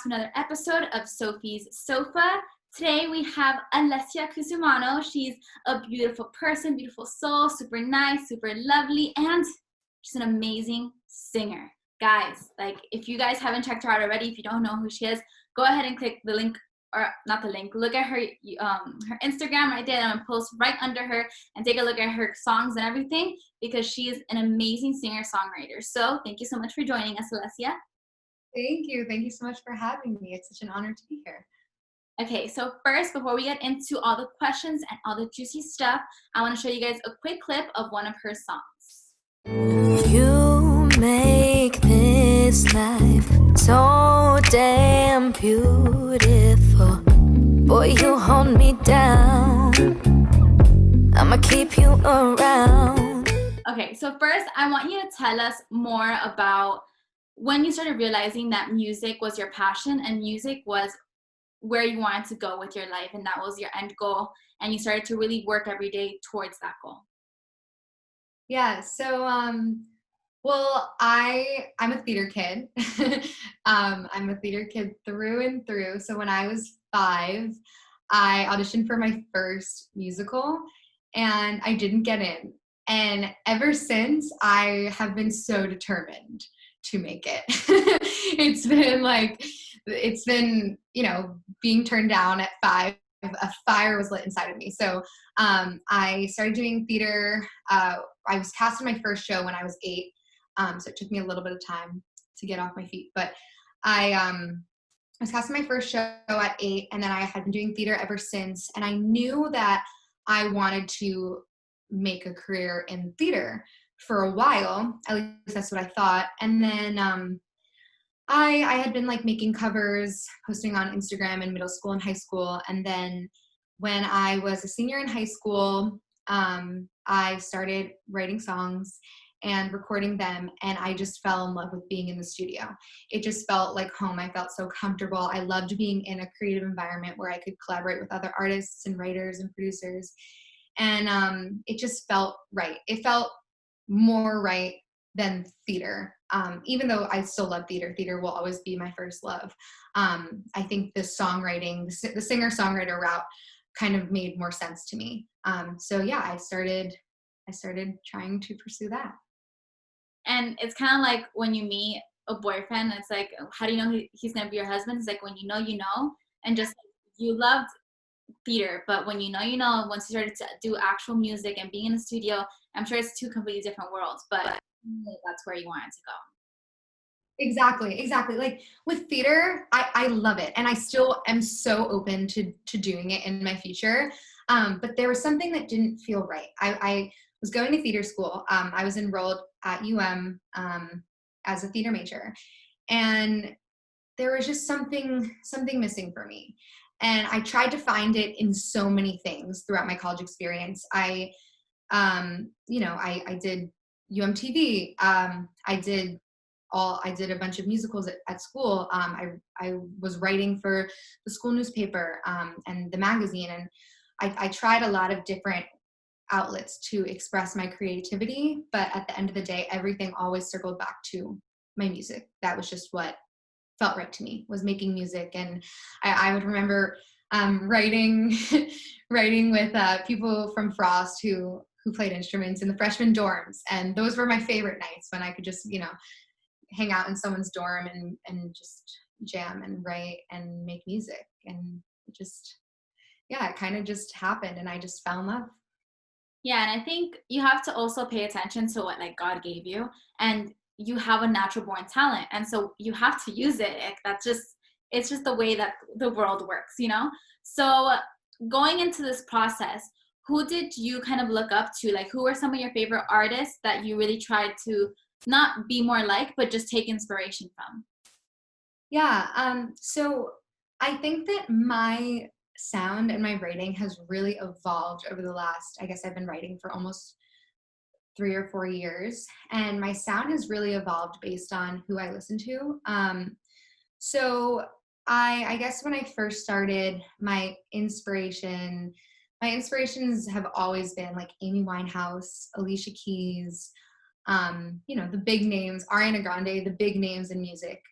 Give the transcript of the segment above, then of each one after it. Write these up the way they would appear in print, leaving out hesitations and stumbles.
to another episode of Sophie's Sofa. Today we have Alessia Cusumano. She's a beautiful person, beautiful soul, super nice, super lovely, and she's an amazing singer. Guys, if you guys haven't checked her out already, if you don't know who she is, go ahead and click the link, or not the link, look at her Instagram right there. I'm gonna post right under her and take a look at her songs and everything, because she is an amazing singer-songwriter. So thank you so much for joining us, Alessia. Thank you. Thank you so much for having me. It's such an honor to be here. Okay, so first, before we get into all the questions and all the juicy stuff, I want to show you guys a quick clip of one of her songs. You make this life so damn beautiful. Boy, you hold me down. I'ma keep you around. Okay, so first, I want you to tell us more about when you started realizing that music was your passion and music was where you wanted to go with your life, and that was your end goal, and you started to really work every day towards that goal. Yeah, so well, I'm a theater kid. I'm a theater kid through and through. So when I was 5, I auditioned for my first musical and I didn't get in. And ever since, I have been so determined to make it. It's been, being turned down at 5. A fire was lit inside of me. So I started doing theater. I was cast in my first show when I was 8. So it took me a little bit of time to get off my feet. But I was cast in my first show at 8, and then I had been doing theater ever since. And I knew that I wanted to make a career in theater for a while. At least that's what I thought. And then I had been making covers, posting on Instagram in middle school and high school. And then when I was a senior in high school, I started writing songs and recording them, and I just fell in love with being in the studio. It just felt like home. I felt so comfortable. I loved being in a creative environment where I could collaborate with other artists and writers and producers. And it just felt right. It felt more right than theater. Even though I still love theater, theater will always be my first love. I think the songwriting, the singer-songwriter route kind of made more sense to me. So yeah, I started trying to pursue that. And it's kind of like when you meet a boyfriend, it's like, how do you know he's going to be your husband? It's like, when you know, and just you loved theater, but when you know, once you started to do actual music and being in the studio, I'm sure it's 2 completely different worlds, but that's where you wanted to go. Exactly. Like with theater, I love it. And I still am so open to doing it in my future. But there was something that didn't feel right. I was going to theater school. I was enrolled at UM as a theater major. And there was just something missing for me. And I tried to find it in so many things throughout my college experience. I did UMTV. I did a bunch of musicals at school. I was writing for the school newspaper and the magazine, and I tried a lot of different outlets to express my creativity, but at the end of the day, everything always circled back to my music. That was just what felt right to me, was making music. And I would remember writing with people from Frost who played instruments in the freshman dorms, and those were my favorite nights, when I could just hang out in someone's dorm and just jam and write and make music. And it kind of just happened, and I just fell in love. Yeah, and I think you have to also pay attention to what God gave you, and you have a natural born talent, and so you have to use it. It's just the way that the world works, So going into this process, who did you kind of look up to? Who are some of your favorite artists that you really tried to not be more like, but just take inspiration from? Yeah, so I think that my sound and my writing has really evolved over the last, I guess I've been writing for almost 3 or 4 years, and my sound has really evolved based on who I listen to. So I guess when I first started, my inspirations have always been Amy Winehouse, Alicia Keys, the big names, Ariana Grande, the big names in music.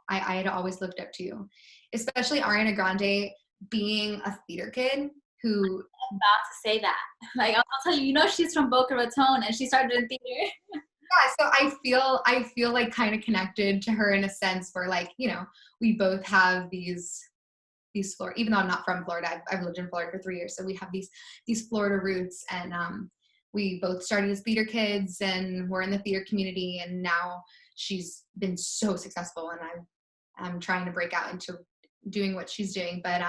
I had always looked up to, especially Ariana Grande being a theater kid who. I'm about to say that. Like, I'll tell you, you know, she's from Boca Raton and she started in theater. Yeah, so I feel like kind of connected to her in a sense where, like, you know, we both have these Florida, even though I'm not from Florida, I've lived in Florida for 3 years, so we have these Florida roots, and we both started as theater kids, and we're in the theater community, and now she's been so successful, and I'm trying to break out into doing what she's doing, but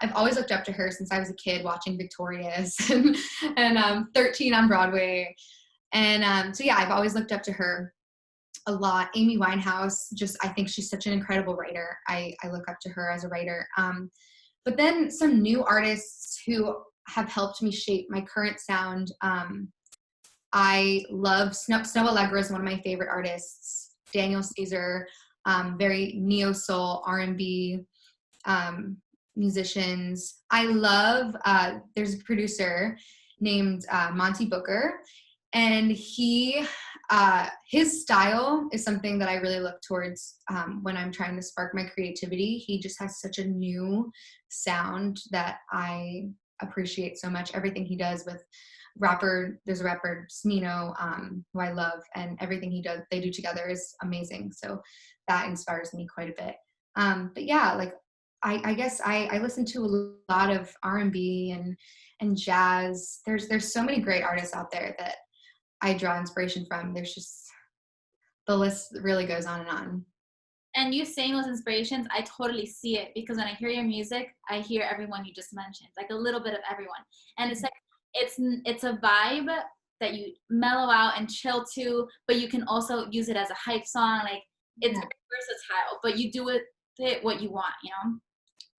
I've always looked up to her since I was a kid watching Victorious and 13 on Broadway, and so yeah, I've always looked up to her a lot. Amy Winehouse, I think she's such an incredible writer. I look up to her as a writer. But then some new artists who have helped me shape my current sound. I love Snow Allegra is one of my favorite artists. Daniel Caesar, very neo-soul, R&B musicians. I love, there's a producer named Monty Booker, and his style is something that I really look towards when I'm trying to spark my creativity. He just has such a new sound that I appreciate so much. Everything he does with there's a rapper, Smino, who I love, and everything they do together is amazing. So that inspires me quite a bit. But yeah, like I guess I listen to a lot of R&B and jazz. There's so many great artists out there that I draw inspiration from. There's just, the list really goes on and on. And you saying those inspirations, I totally see it, because when I hear your music, I hear everyone you just mentioned, like a little bit of everyone. And it's like, it's a vibe that you mellow out and chill to, but you can also use it as a hype song. Like, it's very versatile, but you do it what you want, you know?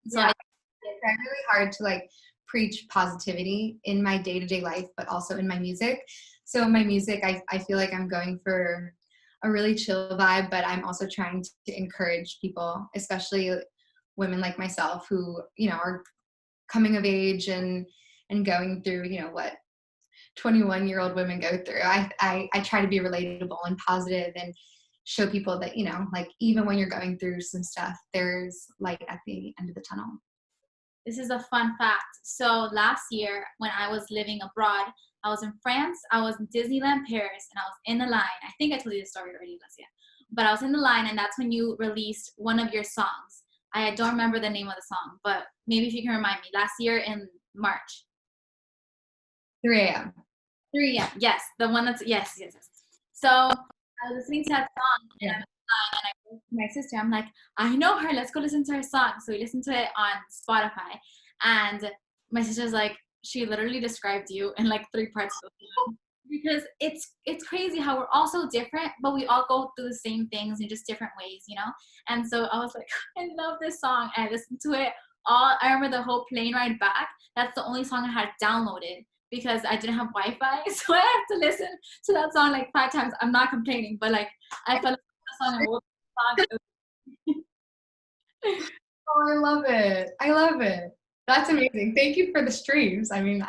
So yeah. It's really hard to like preach positivity in my day-to-day life, but also in my music. So in my music, I feel like I'm going for a really chill vibe, but I'm also trying to encourage people, especially women like myself who, you know, are coming of age and going through, you know, what 21-year-old women go through. I try to be relatable and positive and show people that, you know, like, even when you're going through some stuff, there's light at the end of the tunnel. This is a fun fact. So last year when I was living abroad, I was in France, I was in Disneyland Paris, and I was in the line. I think I told you the story already, Alessia. But I was in the line, and that's when you released one of your songs. I don't remember the name of the song, but maybe if you can remind me. Last year in March. 3 a.m. 3 a.m. Yes, the one that's, yes. So I was listening to that song, and I'm in line, and I go to my sister. I'm like, I know her. Let's go listen to her song. So we listened to it on Spotify, and my sister's like, she literally described you in like 3 parts of the song, because it's crazy how we're all so different, but we all go through the same things in just different ways, you know? And so I was like, I love this song. And I listened to it all. I remember the whole plane ride back. That's the only song I had downloaded because I didn't have Wi-Fi. So I have to listen to that song like 5 times. I'm not complaining, but like I fell asleep to the song and woke up the song. Oh, I love it. That's amazing. Thank you for the streams. I mean,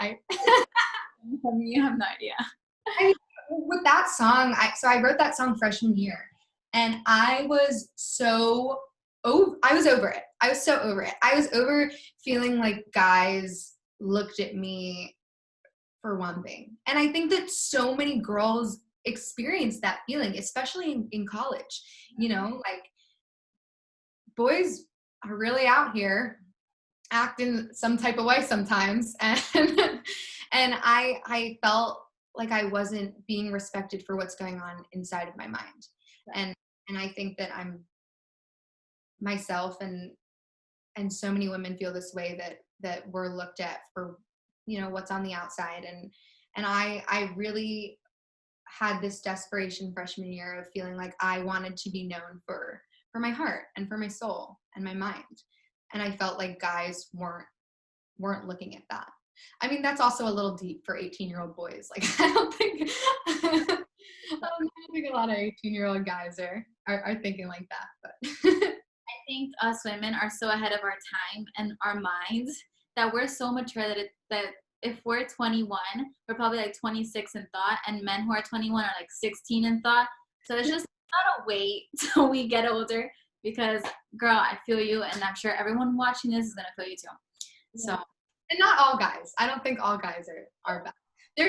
You have no idea. I mean, with that song, I wrote that song freshman year, and I was over it. I was so over it. I was over feeling like guys looked at me for one thing. And I think that so many girls experience that feeling, especially in college. You know, like, boys are really out here acting some type of way sometimes, and I felt like I wasn't being respected for what's going on inside of my mind. And I think that I'm myself, and so many women feel this way, that we're looked at for, you know, what's on the outside. And I really had this desperation freshman year of feeling like I wanted to be known for my heart and for my soul and my mind. And I felt like guys weren't looking at that. I mean, that's also a little deep for 18-year-old boys. Like, I don't think a lot of 18-year-old guys are thinking like that. But I think us women are so ahead of our time and our minds that we're so mature that if we're 21, we're probably like 26 in thought, and men who are 21 are like 16 in thought. So it's just gotta wait till we get older because girl, I feel you, and I'm sure everyone watching this is gonna feel you too. So, and not all guys. I don't think all guys are bad.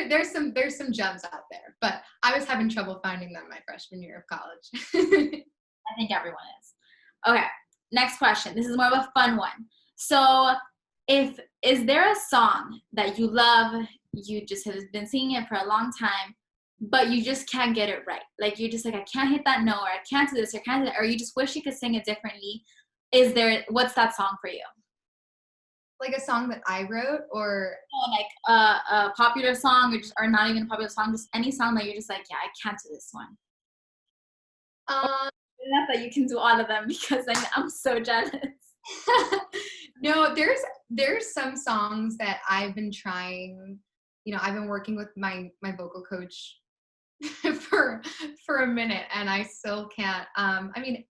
There's some gems out there, but I was having trouble finding them my freshman year of college. I think everyone is. Okay, next question. This is more of a fun one. So, is there a song that you love, you just have been singing it for a long time, but you just can't get it right? Like you're just like, I can't hit that note, or I can't do this, or I can't do that, or you just wish you could sing it differently. What's that song for you? Like a song that I wrote, or like a popular song, or not even a popular song, just any song that you're just like, yeah, I can't do this one. Not that you can do all of them, because I'm so jealous. No, there's some songs that I've been trying. I've been working with my vocal coach for a minute, and I still can't. I mean,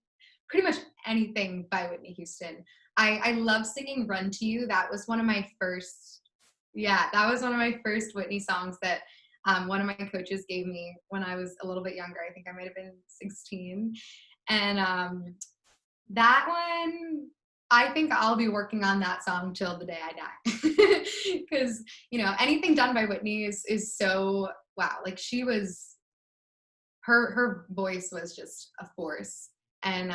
pretty much anything by Whitney Houston. I love singing "Run to You." That was one of my first. Yeah, that was one of my first Whitney songs that one of my coaches gave me when I was a little bit younger. I think I might have been 16, and that one. I think I'll be working on that song till the day I die, because anything done by Whitney is so wow. Like she was, her voice was just a force, and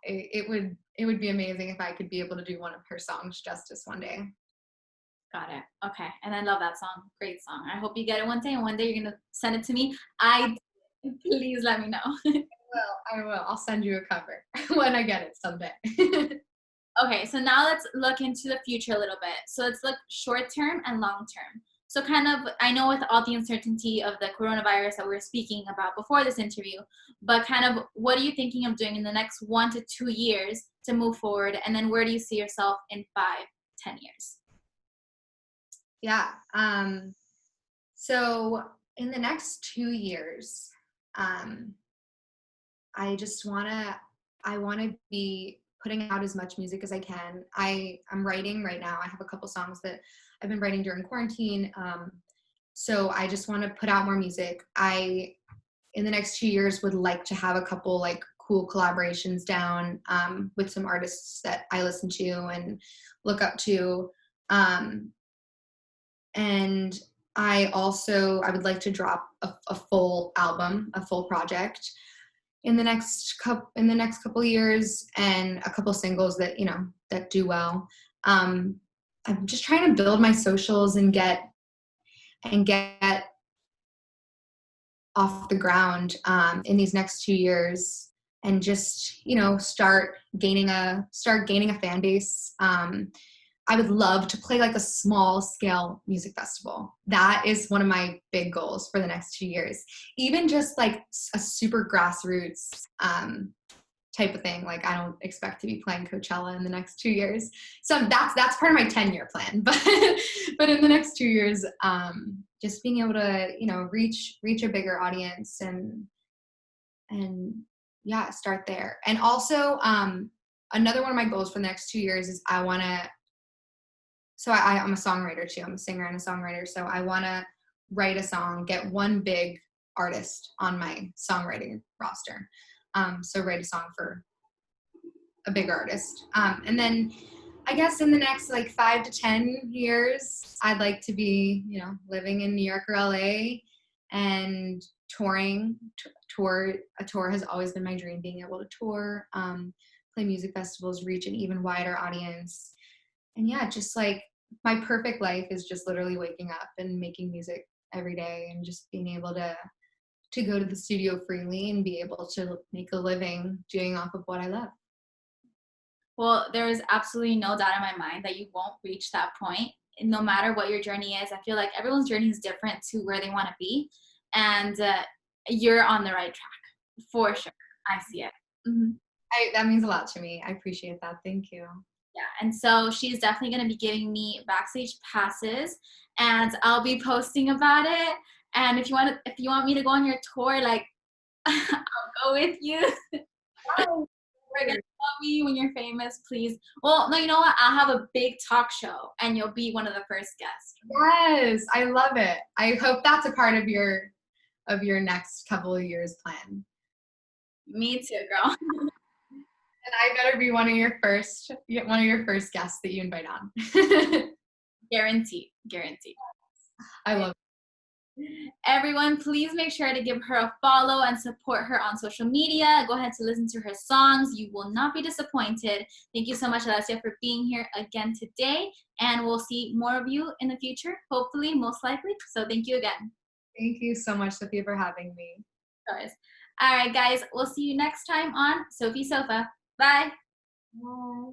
it would be amazing if I could be able to do one of her songs justice one day. Got it. Okay, and I love that song. Great song. I hope you get it one day, and one day you're gonna send it to me. Please let me know. I will. I'll send you a cover when I get it someday. Okay, so now let's look into the future a little bit. So let's look short term and long term. So kind of, I know with all the uncertainty of the coronavirus that we were speaking about before this interview, but kind of what are you thinking of doing in the next 1 to 2 years to move forward? And then where do you see yourself in 5, 10 years? Yeah. So in the next 2 years, I want to be putting out as much music as I can. I'm writing right now. I have a couple songs that I've been writing during quarantine. So I just want to put out more music. In the next 2 years, would like to have a couple like cool collaborations down with some artists that I listen to and look up to. And I would like to drop a full album, a full project in the next couple years, and a couple singles that that do well. I'm just trying to build my socials and get off the ground in these next 2 years, and just start gaining a fan base. I would love to play like a small scale music festival. That is one of my big goals for the next 2 years. Even just like a super grassroots type of thing. Like I don't expect to be playing Coachella in the next 2 years. So that's part of my 10-year plan. But in the next 2 years, just being able to, reach a bigger audience and yeah, start there. And also another one of my goals for the next 2 years is I'm a songwriter too. I'm a singer and a songwriter. So I want to write a song, get one big artist on my songwriting roster. So write a song for a big artist. And then I guess in the next like 5 to 10 years, I'd like to be, living in New York or LA and touring. A tour has always been my dream, being able to tour, play music festivals, reach an even wider audience. And yeah, just like my perfect life is just literally waking up and making music every day and just being able to go to the studio freely and be able to make a living doing off of what I love. Well, there is absolutely no doubt in my mind that you won't reach that point. No matter what your journey is, I feel like everyone's journey is different to where they want to be. And you're on the right track, for sure. I see it. Mm-hmm. That means a lot to me. I appreciate that. Thank you. Yeah, and so she's definitely going to be giving me backstage passes, and I'll be posting about it. And if you want me to go on your tour, like I'll go with you. We're gonna tell me when you're famous, please. Well, no, you know what? I'll have a big talk show, and you'll be one of the first guests. Yes, I love it. I hope that's a part of your next couple of years plan. Me too, girl. And I better be one of your first guests that you invite on. Guaranteed. I love Everyone, please make sure to give her a follow and support her on social media. Go ahead to listen to her songs. You will not be disappointed. Thank you so much, Alessia, for being here again today. And we'll see more of you in the future, hopefully, most likely. So thank you again. Thank you so much, Sophia, for having me. Of course. All right, guys, we'll see you next time on Sophie Sofa. Bye. Bye.